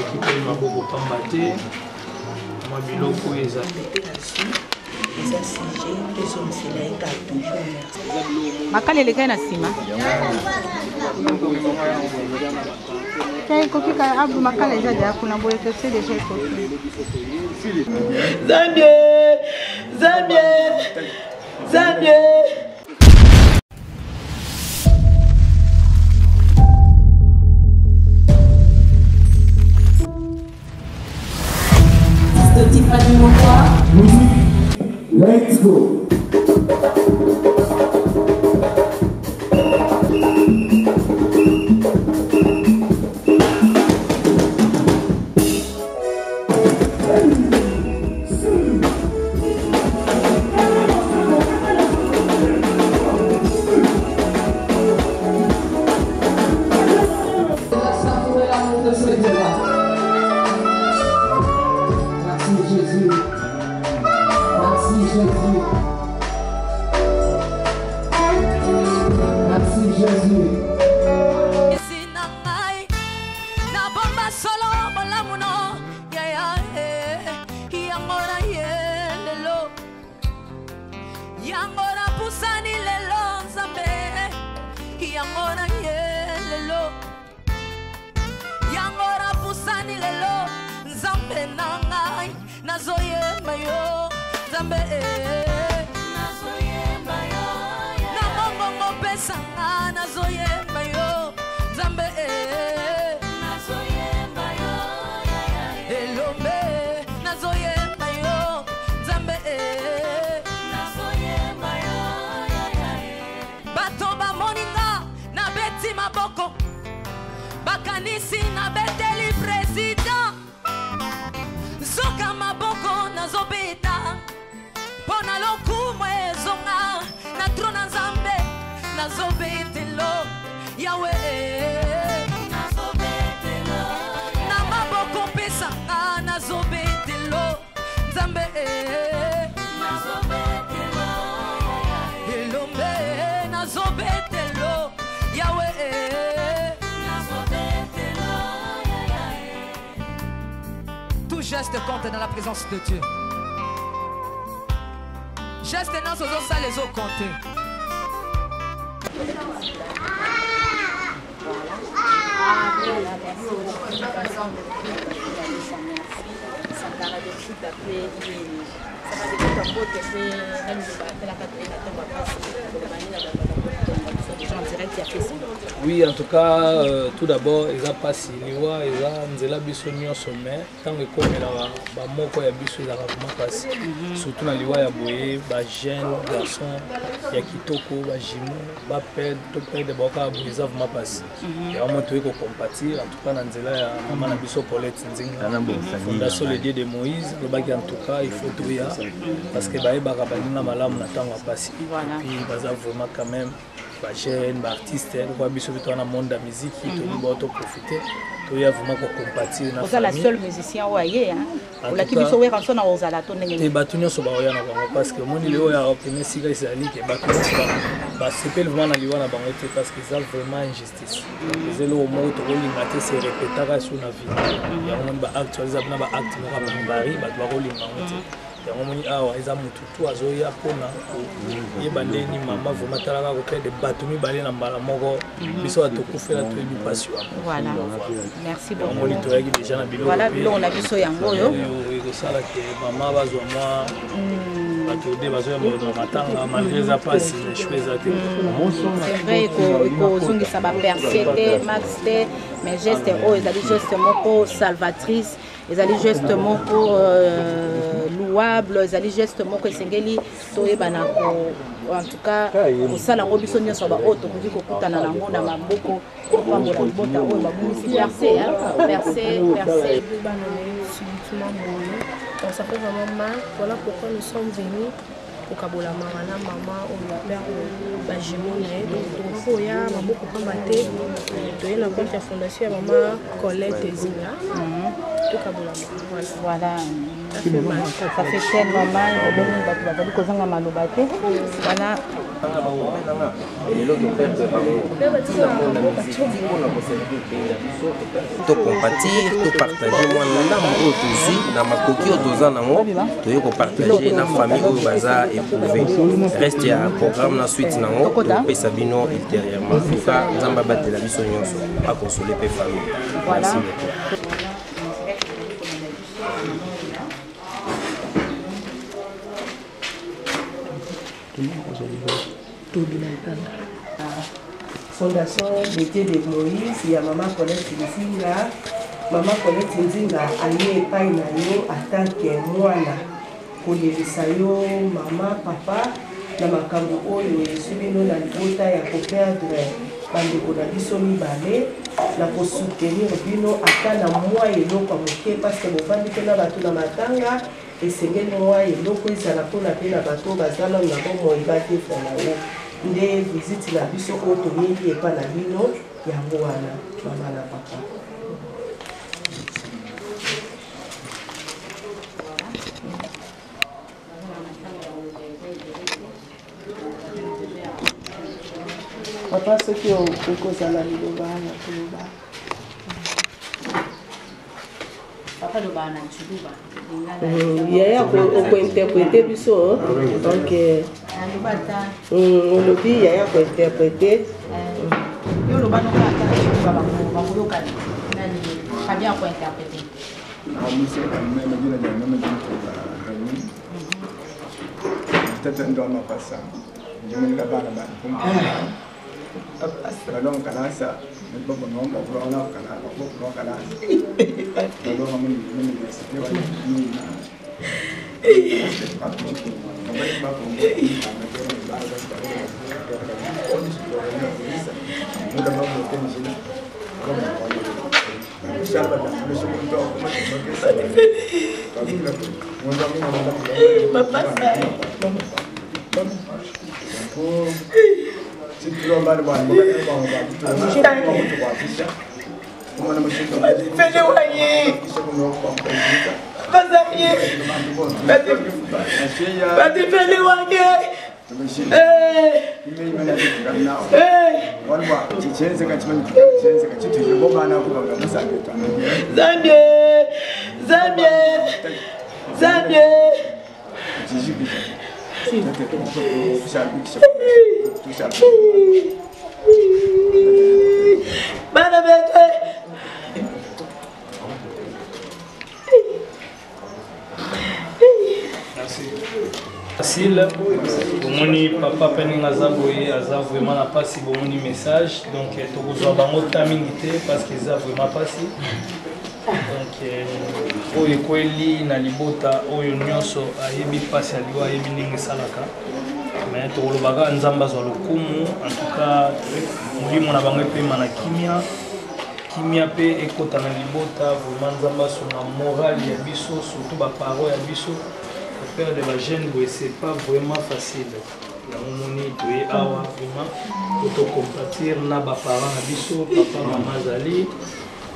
qui peut m'avoir combattre. Moi, biloko eza. Makale le kana sima. Kaya koki ka abu makale za dia kuna boye que c'est déjà koki. Zambie! Zambie! Zambie! Tiffany Mokoa. Let's go. Geste compte dans la présence de Dieu. Geste dans ce ça les eaux compter. Oui, en tout cas, tout d'abord, ils ont passé liwa, ils ont biso au sommet. Tant que comme là, bah moko ya biso ils ont vraiment passé. Surtout dans liwa ya boye, bah jeunes garçons, ya kitoko, bah jimo, bah père, tout père de boka ils ont vraiment passé. Et on montre qu'on compatit. En tout cas, dans nzela ya maman na biso Paulette Nzinga. Fondation le Dieu de Moïse, le baki en tout cas il faut tout ya parce que bah ba kabani na malamu na tango passé. Puis bah ça vraiment quand même. Jeunes, artistes, quoi, biso dans le monde de la musique, tout le monde doit profiter. Tout y a vraiment qu'on compatit. Vous êtes la seule musicien ou ailleurs, hein? Ou la qui biso ouais quand on a osé la tourner. Et batunyo so ba oya na bango parce que mon ileo ya opéné siga isali que batunyo ba c'est vraiment na liwa na bango parce que ça vraiment injustice. Les élo au mot to linga se répétera sur la vie. Il y a un ba actualiser na ba acte na ba bari ba doit linga ngote. yango moni awa eza mututu azoya pona yeba ndeni mama vraiment talaka ko de bato mibale na mbala moko biso atokufela to éducation. Voilà. Merci beaucoup. Moni to yaki déjà na biloko. Voilà biloko na biso yango yo. Ko sala ke mama bazwa moi bato de bazoya mo matanga malgré ça passe les choses à c'est vrai ko zungisa ba percée max mais geste o ezali geste moko salvatrice ezali geste moko louable ezali geste moko esengeli toyebana ko en tout cas kosala ngo biso nyonso ba oyo tokoki kokutana nango na maboko kopambola libota oyo babungisi percée Ça fait vraiment mal. Voilà pourquoi nous sommes venus kokabola mama na mama oyo père ba jumeau na ye donc tokoya maboko pamba te toye na compte ya fondation ya mama Colette Zinga tokabola mama voilà ça fait tellement mal bazali kozanga maloba te voilà to compatir to partager moi ndambo oyo tozwi na makoki oyo toza nango toye kopartage na famille oyo baza éprouvé reste ya programme na suite nango topesa bino ultérieurement tuka nzambe abatela biso nyonso akonsole mpe famille. Merci beaucoup. Fondation Bété de Moïse, il y a Maman Colette Nzinga. Maman Colette Nzinga aye epai na yo atanke mwana kolelisa yo mama papa na makambo oyo esu bino na libota ya koperdre bandeko na biso mibale na kosoutenir bino ata na mwa eloko moke parce que bovandi mpe na bato na matanga esengeli mwa eloko ezala mpona mpe na bato bazala na bomoi badefa na yo nde visite na biso oyo toyebi epa na bino yango wana mama na papa. Papa soki okozala liloba na koloba papa loba na chuluba yaya okointerprete biso donc olobi yaya kointerprete yo loba nokaka bakoyoka nani kabia kointerprete Balong kalasa, nagpapanoong kapulang kalasa, kapulang kalasa. Balong kami university wala ni na. Kabalik ba kung nagkaroon ng bago sa muda ba mo tin sila. Siya ba na gusto mo to ako mag-isa. Muda mo mapasa. Fais-le Facile, bomoni papa peninga zaboye aza vraiment na pasi bomoni message donc tokozwa bango tamingi parce que ça vraiment pasi donc oyo kweli na libota oyo nyonso ayebi pasi aliwa ayebi ndenge salaka mais tokolobaka nzamba zwa lokumu en tout cas molimo na bango epema na kimia pe ekota na libota vraiment nzamba songa morale ya biso surtout baparo ya biso faire de la jeune, c'est pas vraiment facile. La momoni toye awa vraiment pour compatir na ba parents biso papa maman zali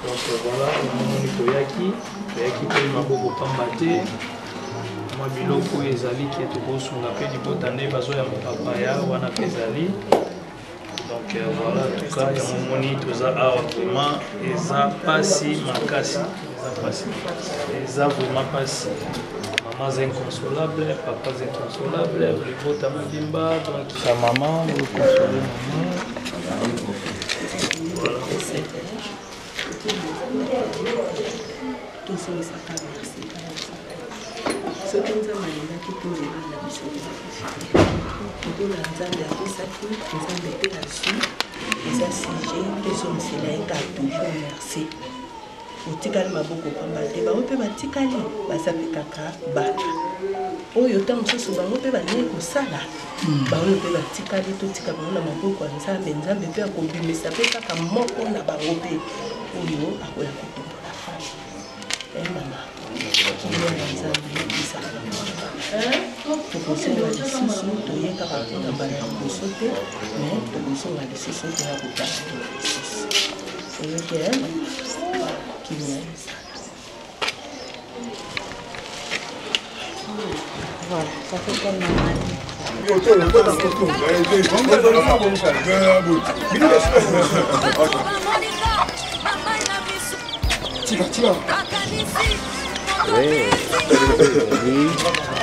donc voilà la momoni toyaki pe maboko pambate ma biloko ezali ki tokosunga pe libota nde bazo ya papa ya wana pezali donc voilà en tout cas ya momoni toza awa vraiment eza pasi makasi eza vraiment pasi. Maman inconsolable, papa inconsolable, le beau tamabimba, donc sa maman, vous consolez maman. Voilà. Otikali maboko pambate bango mpe batikali basape kaka bana oyo ntango mosusu bango mpe bandeki kosala bango mpe batikali totika bango na maboko ya nzambe nzambe mpe akobimisa mpe kaka moko na bango mpe oyo akoya kotombola fami mama kimia ya nzambe ezala tokosenga lisusu toyekaka mpona bana liboso te mais tokosenga lisusu mpona kotala lisusu oyoki kimia Voilà, ça fait tellement mal.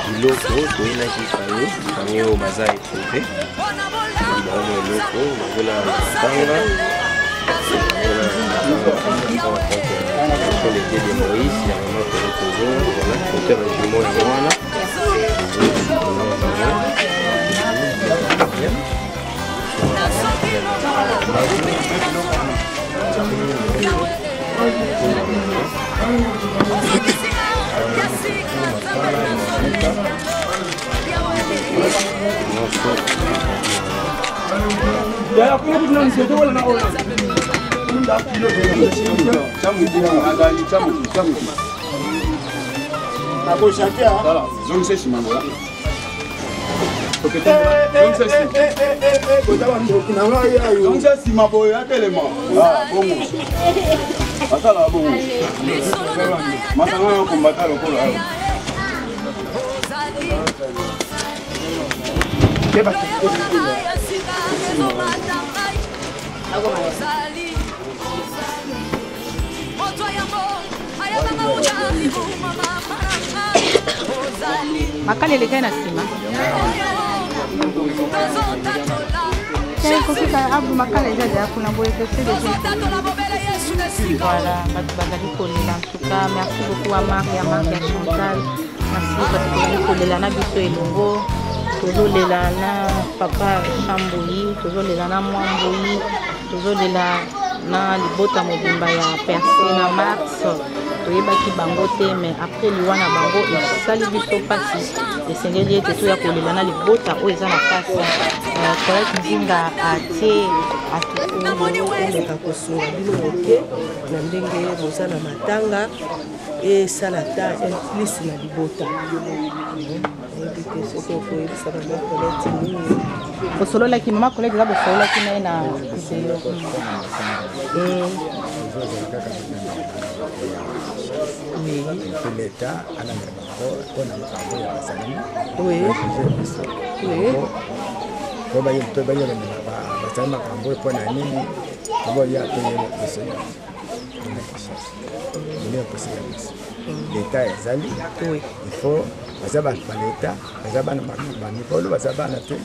Biloko toyinaki famille oyo baza éprouvé baona eloko bazola matanga le dieu de Moïse ya mama kolo tozo voilà auteur ya jumeau ya wana Makale lekai na sima. Kofika abu makale eza kuna boye kese de voilà, bazali kolela en tout cas merci beaucoup à Marie, à Chantal. Merci parce que kolela na biso elongo. Tozolela na papa Chamboyi, tozolela na Mwamboyi, tozolela na libota mobimba ya Percé na Max. Toyebaki bango te mais après liwa na bango esali biso pasi esengeli ete toya kolela na libota oyo eza na pasi Colette Nzinga atie atukoleka kosunga bino moke na ndenge boza na matanga esala ta plus na libota oyebike soki okoyebisa mama Colette nini bosololaki mama Colette eza bosololaki na ye na video l'État a l'État ezali il faut baza bato ba l'État baza bana bamikolo baza bana te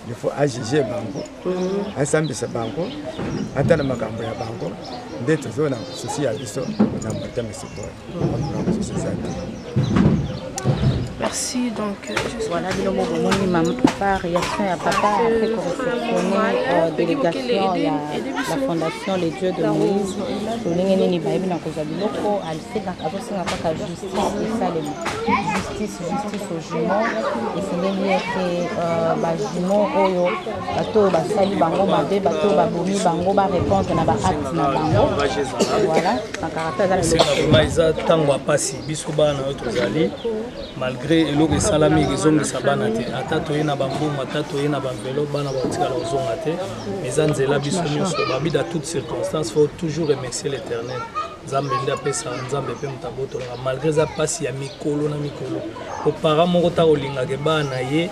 il faut ajuger bango asambisa bango ata na makambo ya bango nde tozona susi ya biso na motema sikoyo. Merci. Donc, voilà, papa, réaction à papa après qu'on délégation il y a la fondation Les Dieux de Moïse. Justice au jumeau. Et c'est lié que jumeau oyo bato basali bango mabe bato babomi bango ba répondre na ba acte na bango. Voilà, en caractère c'est vraiment ça tango pasi biso bana tozali malgré eloko esalami ezongisa bana te ata toyena bambongo ata toyena bavelo bana baotikala ozonga te eza nzela biso nyonso babida toutes circonstances faut toujours remercier l'éternel nzambe nde apesa nzambe mpe moto abotolaka malgré eza mpasi ya mikolo na mikolo opara moko ta olingaka bana ye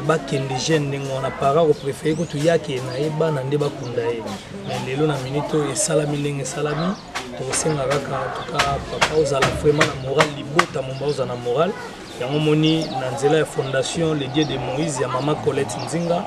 bakende jeune ndenge wana para kopréféré kutu yake na ye bana nde bakunda ye mais lelo na minute oyo esalami ndenge esalami tokosenga kaka tuka papa ozala vraiment na moral libota momba ozala na moral yango moni na nzela ya fondation Les Dieux de Moïse ya mama Colette Nzinga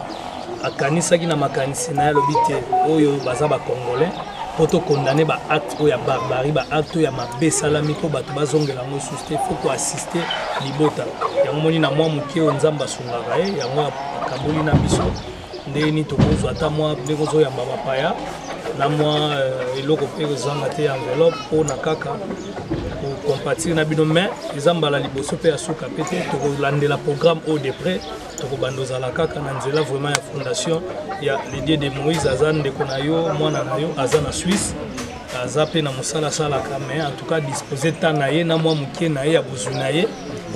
akanisaki na makanisi na ye alobi te oyo baza bacongolais po tokondane baacte oyo ya barbarie baacte oyo ya mabe esalami mpo bato bazongela yango lisusu te fo koasiste libota yango moni na mwa moke oyo nzambe asungaka ye yango akaboli na biso ndeni tokozwa ata mwa ndenge ozoyamba bapaya na mwa eloko mpe kozanga te enveloppe mpona kaka kocompatir na bino mais eza mbala liboso mpe ya suka mpe te tokolandela programme au de près tokobanda ozala kaka na nzela vraiment ya fondation ya Les Dieux de Moïse aza ndeko na yo mwana na yo aza na Suisse azape na musala sala mais en tout cas disposer temps na ye na mwa muke na ye ya bozwi na ye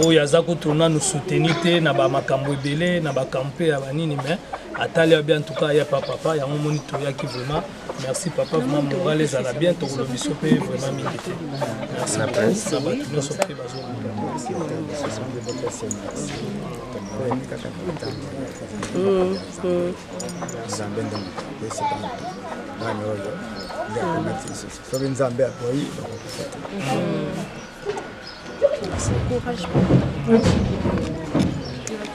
oyo aza kotuna nous soutenir te na bamakambo ebele na bakampe ya banini mais atali bien en tout cas ya papa yango moni toyaki vraiment merci papa vraiment moral ezala bien tokolobi biso mpe vraiment mingi te merci na bato nyonso mpe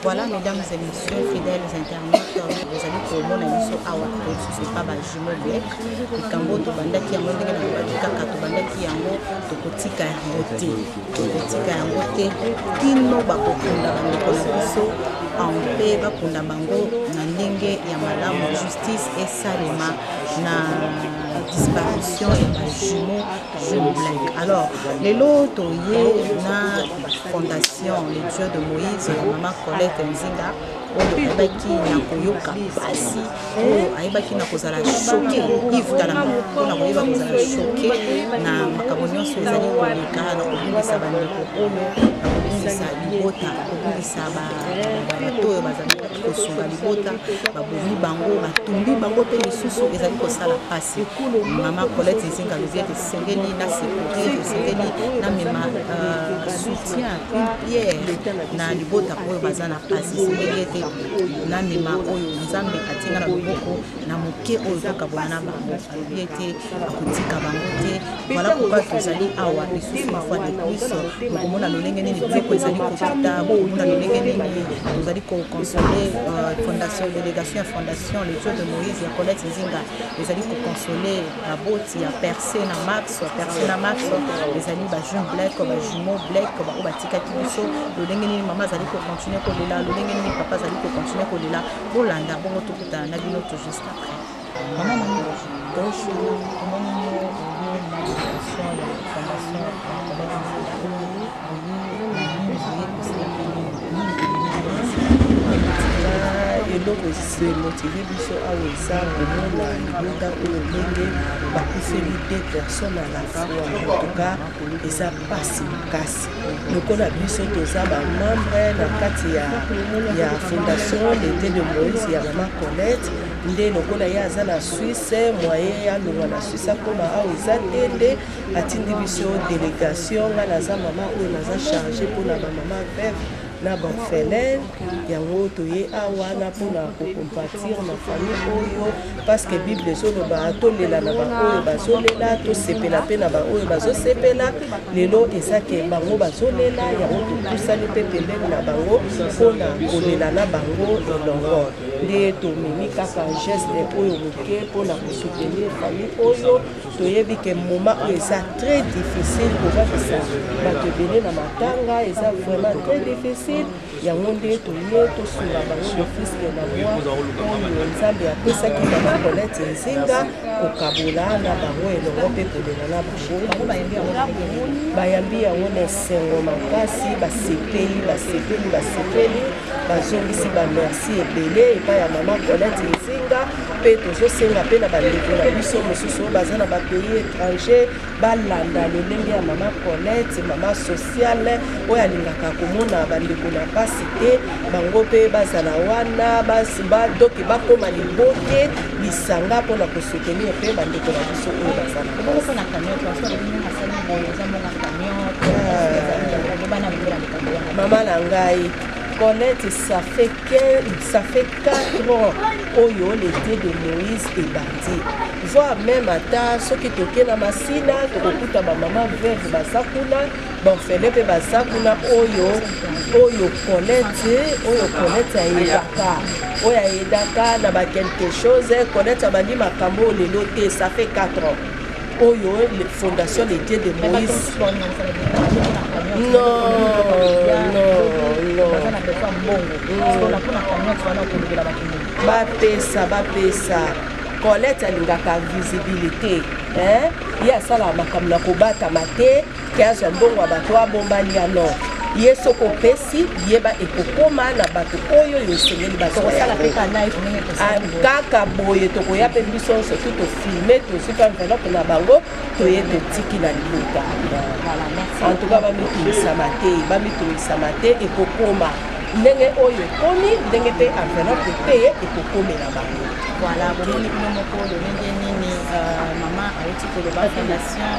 Voilà, mesdames et messieurs, fidèles internautes, vous allez pour mon ami Awa, ce n'est pas jumeau black. Le Cambo, tu bandes qui a monté dans le caca, tu bandes qui a monté, tu cotica yangote, tu cotica yangote, qui n'ont pas beaucoup de en paix, bakunda bango, na ndenge ya malamu justice et salema na disparition et jumeau black. Alors, les lots na fondation les dieux de Moïse, maman Colette Nzinga, oyo ayebaki na koyoka pasi oyo ayebaki na kozala choqué ivutala mpona koyeba kozala choqué na makambo nyonso ezali koleka na kobungisa bandeko oyo na kobungisa libota kobungisa bato oyo bazalaki kosunga libota babomi bango batumbi bango mpe lisusu ezali kosala pasi mama Colette Nzinga alobi ete esengeli na sécurité esengeli na mema soutien une pierre na libota oyo baza na pasi esengeli ete na mema oyo nzambe atinga na loboko na moke oyo tokabona na bango alobi ete akotika bango te voilà pourquoi tozali awa lisusu une fois de plus mokomona lolenge nini biloko ezali kokuta mokomona lolenge nini tozali koconsoler fondation délégation ya fondation les dieux de Moïse ya Colette Nzinga ezali koconsoler baboti ya percé na max ezali bajeune black bajumeau black bao batikaki biso lolenge nini mama azali kocontinue kolela lolenge nini papa azali kocontinue kolela bolanda bongo tokutana na bino tout juste après mama mami bonjour tomoni eloko motive biso awa eza komona libota oyo ndenge bakufeli 2 personnes à la fois en tout cas eza pasi makasi lokola biso toza bamembre na kati ya fondation l'été de Moïse ya mama Colette nde lokola ye aza na Suisse moye alongwa na Suisse akoma awa eza te nde atindi biso délégation nga naza mama oyo naza chargé mpona bamama veuve na baorphelin yango toye awa na mpona kocompatir na famille oyo parce que bible ezoloba tolela na baoyo bazolela tosepela mpe na baoyo bazosepela lelo ezake bango bazolela yango topusani mpe pembeni na bango mpona kolela na bango elongo nde tomemi kaka geste oyo moke mpona kosoutenir famille oyo toyebi ke moment oyo eza très difficile kovakisa bato ebele na matanga eza vraiment très difficile yango nde toye tosunga bango lofiske na mwa oyo nzambe apesaki mama Colette Nzinga kokabola na bango elongo mpe kolela na bango bayambi yango na esengo makasi basepeli bazongisi bamerci ebele epai ya mama Colette Nzinga mpe tozosenga mpe na bandeko na biso mosusu oyo baza na bapays étranger balanda lolenge ya mama Colette mama sociale oyo alingaka komona bandeko na pasi te bango mpe bazala wana doki bakoma liboke lisanga mpona kosoutenir mpe bandeko na biso oyo bazala mama na ngai Colette, ça fait 4 ans oyo l'été de Moïse est bâti. Voire même à ce qui toque na masina, tokokuta ba maman veuve basakuna, bon fele pe basakuna oyo Colette ayedaka. Oyo ayedaka na ba quelque chose, Colette abandi makambo lelo te, ça fait 4 ans. Oyo fondation l'été de Moïse. bapesa Colette alingaka visibilité ye asala makambo na kobatama te ke azwa mbongo ya bato abombani ya nord ye soko pesi yeba ekokoma na bato oyo yo esengeli tokosala mpe kanai kaka boye tokoya mpe biso surtout tofilme tosuki enveloppe na bango toye totiki na libuta en tout cas bamitumisama te ekokoma ndenge oyo ekomi ndenge mpe enveloppe mpe ekokomela bango. Voilà, bomoni bino moko lolenge nini mama auti koloba fondation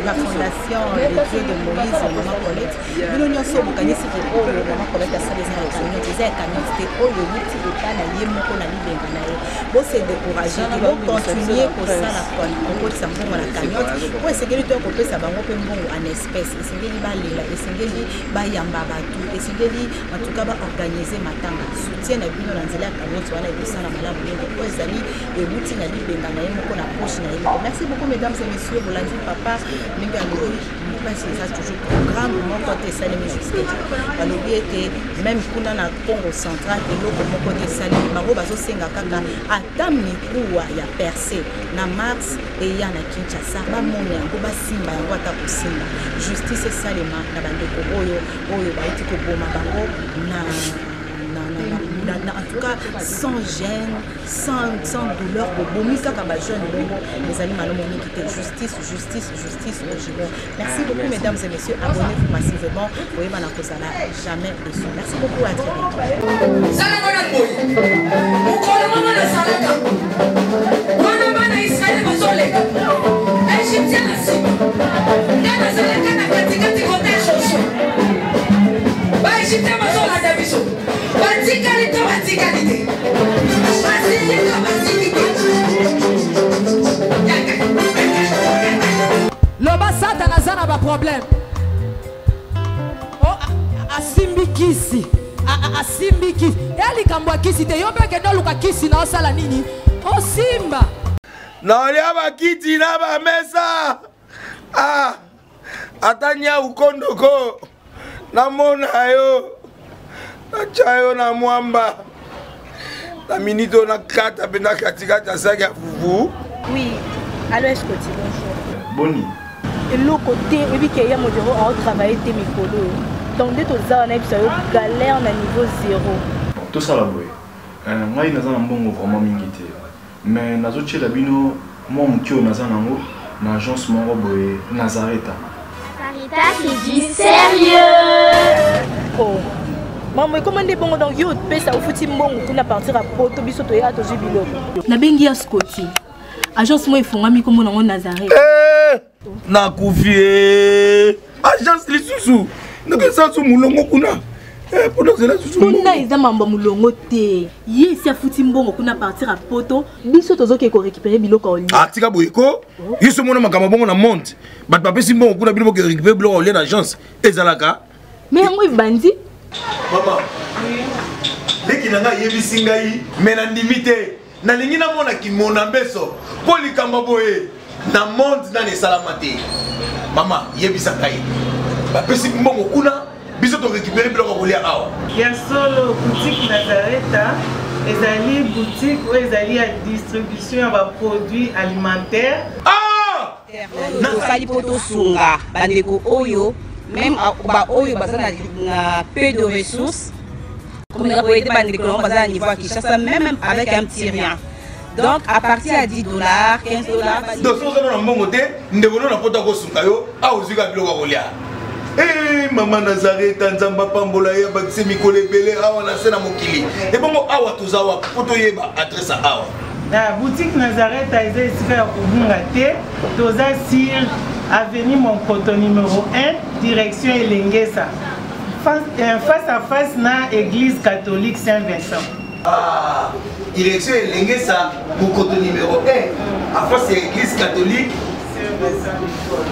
la fondation le Dieu de Moïse mama Colette bino nyonso bokanisi ke oyo mama Colette asala eza réunion eza ya cagnotte te oyo wuti eta na ye moko na libenga na ye bose découragé bocontinue kosala kokotisa mbongo na cagnotte po esengeli to kopesa bango mpe mbongo en espèce esengeli balela esengeli bayamba bato esengeli en tout cas baorganize matanga soutien na bino na nzela ya cagnotte wana ebosala malamu mingi po ezali ewuti na libenga na ye moko na poche na ye moko. Merci beaucoup mesdames et messieurs bolandi papa mingi alobi basi eza toujours programme moko te esalemi jusque balobi ete même kuna na Congo central eloko moko te esalemi bango bazosenga kaka ata mikuwa ya percé na mars eya na Kinshasa bamona yango basimba yango ata kosimba justice esalema na bandeko oyo baiti koboma bango en tout cas sans gêne, sans douleur, kaka ba jeune bongo les amis malomoni qui te justice au Gabon. Merci beaucoup mesdames et messieurs, abonnez-vous massivement, voyez bana kozala jamais déçu. Merci beaucoup, à très bientôt. Loba Satan azana ba problème. Oh asimbikisi. Asimbikisi. Eli kambwa kisi te yobe ke doluka kisi na osala nini? O simba. Na olia ba kiti na ba mesa. Atanya ukondoko. Na mona yo. Na chayo na mwamba. La minute on a 4 à katikata saki ya fufu. Oui, allô Escoti, bonjour. Boni. Et le côté, et puis qu'il y a mon bureau à travailler des micros. Donc dès que vous avez une galère na niveau 0. Tout ça là boy. Moi il n'a bon vraiment mingité. Mais nazo tche labino moi mon tio naza nango na agence mon boy Nazareta. Sarita qui dit sérieux. Oh. Maman, comment est bon donc yo pèse au fouti mbongo pour partir à Poto biso to ya to jibilo. Na bengi ya Scotty. Agence moi ifongami comme na Nazareth. Na kufie. Agence lisusu. Ndeke sansu mulongo kuna. Pour cela susu. Kuna eza mamba mulongo te. Ye si afuti mbongo kuna partir à Poto biso tozoke ko récupérer biloko oli. Tika boyeko. Yiso mona makama bongo na monte. Bat papa si mbongo kuna biloko récupérer biloko oli na agence. Ezalaka. Mais yango ibandi. Maman, dès qu'il a yebi singai, mais n'andimité, n'alingi na mona ki mona beso, poli kambaboye, na monde na ne salamate. Maman, yebi sangai. Ba pesi mbongo kuna, biso to récupérer biloko kolia awa. Ya solo boutique Nazareta, ezali boutique où ezali à distribution de produits alimentaires. Ah! Na sali poto sunga, bandeko oyo. Même ba oyo bazana na peu de ressources comme on a été bandé comme bazana niveau à Kinshasa même avec un petit rien. Donc à partir à $10, $15. Donc si on a un bon côté, nous devons na pota ko sungayo, a ozuka biloko kolia. Eh maman Nazareth nzamba pambola ya ba kisi mikole belé awa na sena mokili. Et bongo awa tozawa poto yeba adresse awa. La boutique Nazareth a été ici à Kubungate, toza sur avenue Monkoto numéro 1, direction Elengesa. Face à face na église catholique Saint-Vincent. Ah, direction Elengesa, Monkoto numéro 1, à face à l'église catholique Saint-Vincent.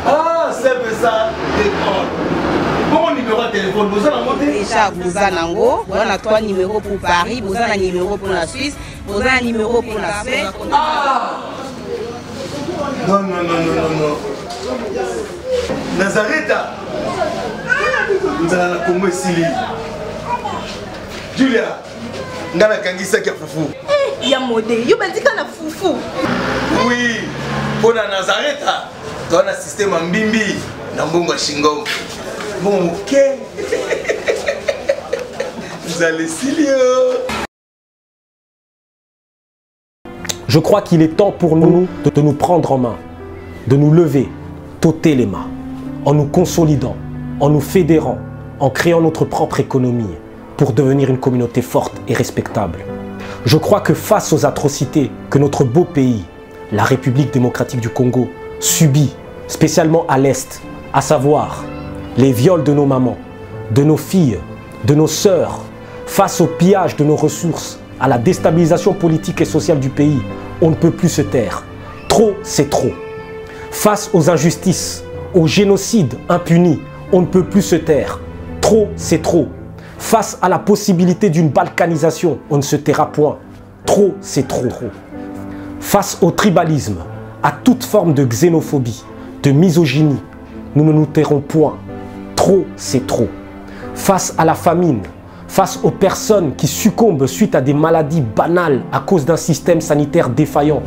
Ah, Saint-Vincent d'école. Bon numéro de téléphone, vous avez monté déjà, vous avez a 3 numéros pour Paris, vous avez un numéro pour la Suisse, vous avez un numéro pour la Suède. Ah! Non. Nazareta, nous allons la Congo Sili. Julia, nous allons kangisa kia fufu. Il y a modé, il y a fufu. Oui, pour la Nazareta, tu as un système en bimbi, dans Bongo Shingo. Bon, ok. Vous allez Silio. Je crois qu'il est temps pour nous de nous prendre en main, de nous lever, t'ôter les mains, en nous consolidant, en nous fédérant, en créant notre propre économie pour devenir une communauté forte et respectable. Je crois que face aux atrocités que notre beau pays, la République démocratique du Congo, subit, spécialement à l'Est, à savoir les viols de nos mamans, de nos filles, de nos sœurs, face au pillage de nos ressources, à la déstabilisation politique et sociale du pays, on ne peut plus se taire. Trop, c'est trop. Face aux injustices, au génocide impuni, on ne peut plus se taire. Trop, c'est trop. Face à la possibilité d'une balkanisation, on ne se taira point. Trop, c'est trop. Face au tribalisme, à toute forme de xénophobie, de misogynie, nous ne nous tairons point. Trop, c'est trop. Face à la famine, face aux personnes qui succombent suite à des maladies banales à cause d'un système sanitaire défaillant,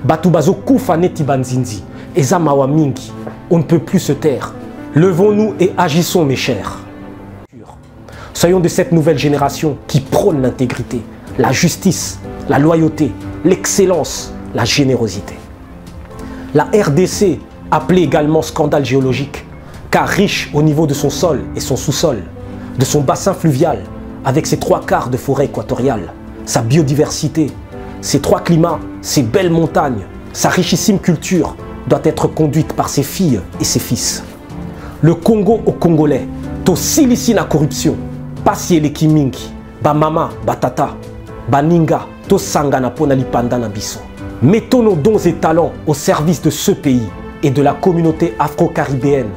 Batubazo Kufa Neti Banzinzi, Eza Mawa Mingi, on ne peut plus se taire. Levons-nous et agissons, mes chers. Soyons de cette nouvelle génération qui prône l'intégrité, la justice, la loyauté, l'excellence, la générosité. La RDC, appelée également scandale géologique, car riche au niveau de son sol et son sous-sol, de son bassin fluvial, avec ses 3/4 de forêt équatoriale, sa biodiversité, ses 3 climats, ses belles montagnes, sa richissime culture doit être conduite par ses filles et ses fils. Le Congo aux Congolais, to silisi la corruption, pasi le kimingi, ba mama, ba tata, ba ninga, to sangana pona lipanda na biso. Mettons nos dons et talents au service de ce pays et de la communauté afro-caribéenne.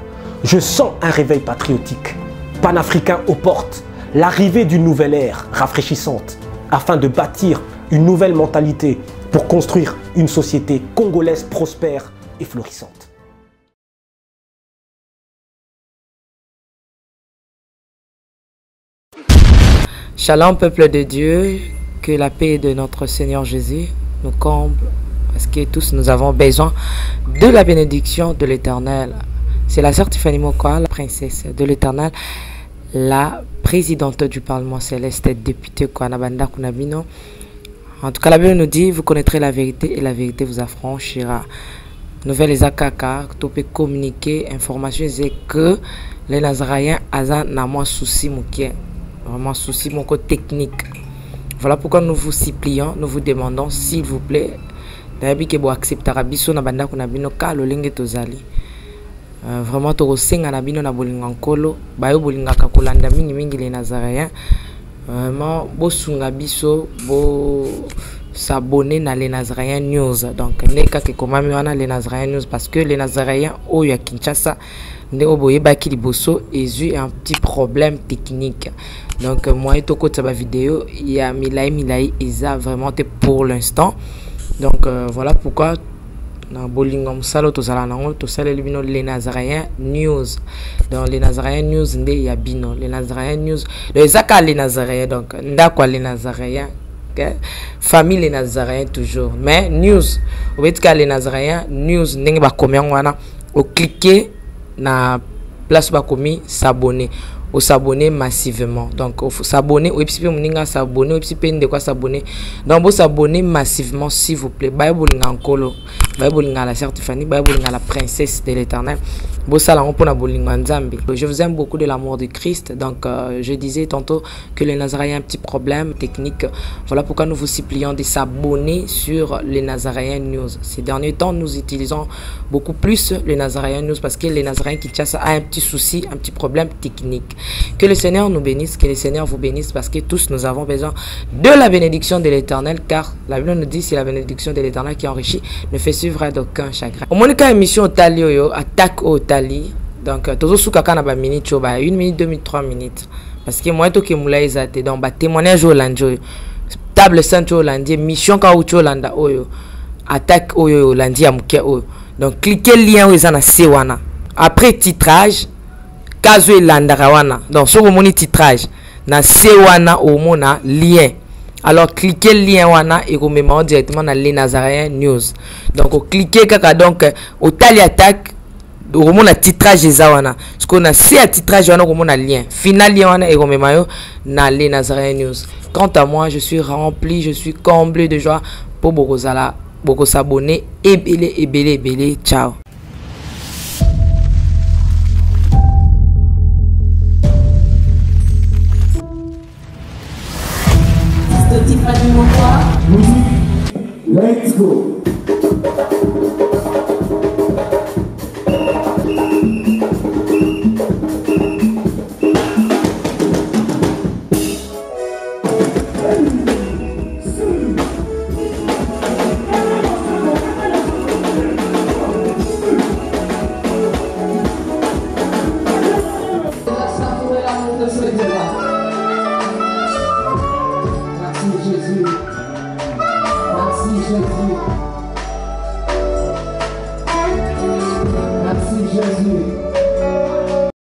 Je sens un réveil patriotique, panafricain aux portes, l'arrivée d'une nouvelle ère rafraîchissante, afin de bâtir une nouvelle mentalité pour construire une société congolaise prospère et florissante. Shalom peuple de Dieu, que la paix de notre Seigneur Jésus nous comble, parce que tous nous avons besoin de la bénédiction de l'Éternel. C'est la sœur Tiffany Mokoa, la princesse de l'Éternel, la présidente du Parlement céleste, députée Kwanabanda Kunabino. En tout cas, la Bible nous dit, vous connaîtrez la vérité et la vérité vous affranchira. Nouvelle Ezakaka, tu peux communiquer, information, c'est que les Nazaréens ont moins souci, vraiment souci, mon côté technique. Voilà pourquoi nous vous supplions, nous vous demandons, s'il vous plaît, d'ailleurs, vous acceptez Rabiso Nabanda Kunabino, car le lingue tozali. Vraiment, tu resenga Nabino na bolingankolo, bayo bolingaka kolanda mingi les Nazaréens. Vraiment, bo sunga biso, bo s'abonner na les Nazaréens News. Donc, neka ke komami wana les Nazaréens News parce que les Nazaréens au ya Kinshasa ne oboye baki liboso ezu un petit problème technique. Donc, moi et toko taba vidéo, il y a milai isa vraiment pour l'instant. Donc, voilà pourquoi dans Bolingam Salo Tosalanango, Tosale Libino, les Nazaréens News. Dans les Nazaréens News, il y a Bino, les Nazaréens News. Les Zaka les Nazaréens, donc, Ndakwa les Nazaréens, famille les Nazaréens toujours. Mais News, au fait que les Nazaréens News, n'est pas combien on a, au cliquer na place bakomi s'abonner. Au s'abonner massivement. Donc, il faut s'abonner. Ou bien s'abonner. Ou bien de quoi s'abonner. Donc, vous s'abonner massivement, s'il vous plaît. Bible en colo. Bible à la sœur Tiffany. Bible à la princesse de l'Éternel. Je vous aime beaucoup de l'amour de Christ. Donc, je disais tantôt que les Nazaréens ont un petit problème technique. Voilà pourquoi nous vous supplions de s'abonner sur les Nazaréens News. Ces derniers temps, nous utilisons beaucoup plus les Nazaréens News parce que les Nazaréens Kinshasa a un petit souci, un petit problème technique. Que le Seigneur nous bénisse, que le Seigneur vous bénisse parce que tous nous avons besoin de la bénédiction de l'Éternel car la Bible nous dit c'est la bénédiction de l'Éternel qui enrichit, ne fait suivre d'aucun chagrin. Au moins, émission Tali attaque au Tali. Donc, toujours sous kakana ba minute, 1 minute, 2 minutes, 3 minutes. Parce que moi, tout que moulay zate donc ba témoignage au landio, table centre au landier, mission ka au landa oyo, attaque au landier amuke oyo. Donc, cliquez le lien où ils en a sewana. Après titrage, kazo landarawana. Donc, sur mon titrage, na sewana au mona lien. Alors, cliquez le lien wana et vous mettez directement dans les Nazaréens News. Donc, cliquez kaka donc au Tali attaque. okomona titrage eza wana parce qu'on a si à titrage wana okomona lien final lien wana ekomema yo na les Nazarene News. Quant à moi, je suis rempli, je suis comblé de joie pour bokozala s'abonner ebele. Ciao. Let's go.